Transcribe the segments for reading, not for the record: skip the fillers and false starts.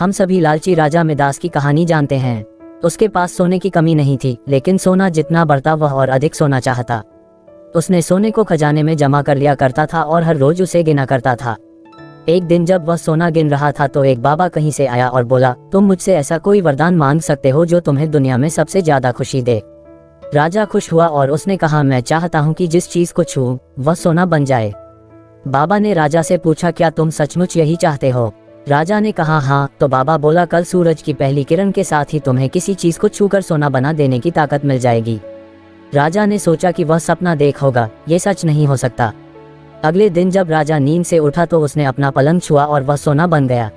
हम सभी लालची राजा मिदास की कहानी जानते हैं। उसके पास सोने की कमी नहीं थी, लेकिन सोना जितना बढ़ता वह और अधिक सोना चाहता। उसने सोने को खजाने में जमा कर लिया करता था और हर रोज उसे गिना करता था। एक दिन जब वह सोना गिन रहा था तो एक बाबा कहीं से आया और बोला, तुम मुझसे ऐसा कोई वरदान मांग सकते हो जो तुम्हें दुनिया में सबसे ज्यादा खुशी दे। राजा खुश हुआ और उसने कहा, मैं चाहता हूँ कि जिस चीज को छूऊं वह सोना बन जाए। बाबा ने राजा से पूछा, क्या तुम सचमुच यही चाहते हो? राजा ने कहा, हाँ। तो बाबा बोला, कल सूरज की पहली किरण के साथ ही तुम्हें किसी चीज को छूकर सोना बना देने की ताकत मिल जाएगी। राजा ने सोचा कि वह सपना देख होगा, ये सच नहीं हो सकता। अगले दिन जब राजा नींद से उठा तो उसने अपना पलंग छुआ और वह सोना बन गया।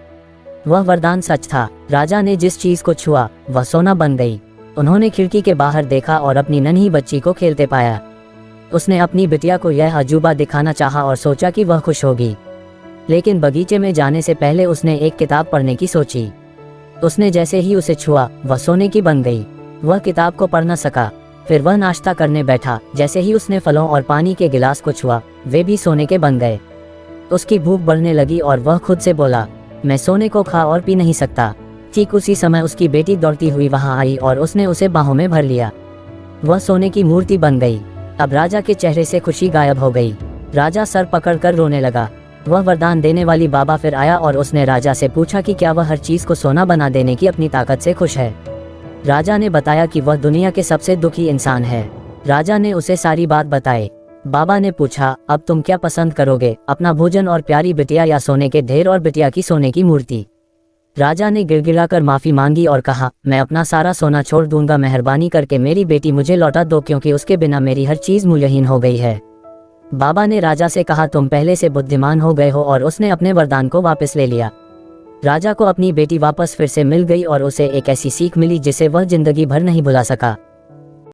वह वरदान सच था। राजा ने जिस चीज को छुआ वह सोना बन गई। उन्होंने खिड़की के बाहर देखा और अपनी नन्ही बच्ची को खेलते पाया। उसने अपनी बिटिया को यह अजूबा दिखाना चाहा और सोचा कि वह खुश होगी, लेकिन बगीचे में जाने से पहले उसने एक किताब पढ़ने की सोची। उसने जैसे ही उसे छुआ वह सोने की बन गई। वह किताब को पढ़ न सका। फिर वह नाश्ता करने बैठा। जैसे ही उसने फलों और पानी के गिलास को छुआ वे भी सोने के बन गए। उसकी भूख बढ़ने लगी और वह खुद से बोला, मैं सोने को खा और पी नहीं सकता। ठीक उसी समय उसकी बेटी दौड़ती हुई वहां आई और उसने उसे बाहों में भर लिया। वह सोने की मूर्ति बन गई। अब राजा के चेहरे से खुशी गायब हो गई। राजा सर पकड़कर रोने लगा। वह वरदान देने वाली बाबा फिर आया और उसने राजा से पूछा कि क्या वह हर चीज को सोना बना देने की अपनी ताकत से खुश है। राजा ने बताया कि वह दुनिया के सबसे दुखी इंसान है। राजा ने उसे सारी बात बताई। बाबा ने पूछा, अब तुम क्या पसंद करोगे, अपना भोजन और प्यारी बिटिया या सोने के ढेर और बिटिया की सोने की मूर्ति? राजा ने गिड़गिड़ाकर माफी मांगी और कहा, मैं अपना सारा सोना छोड़ दूंगा। मेहरबानी करके मेरी बेटी मुझे लौटा दो, क्योंकि उसके बिना मेरी हर चीज मूल्यहीन हो गई है। बाबा ने राजा से कहा, तुम पहले से बुद्धिमान हो गए हो, और उसने अपने वरदान को वापस ले लिया। राजा को अपनी बेटी वापस फिर से मिल गई और उसे एक ऐसी सीख मिली जिसे वह जिंदगी भर नहीं भुला सका।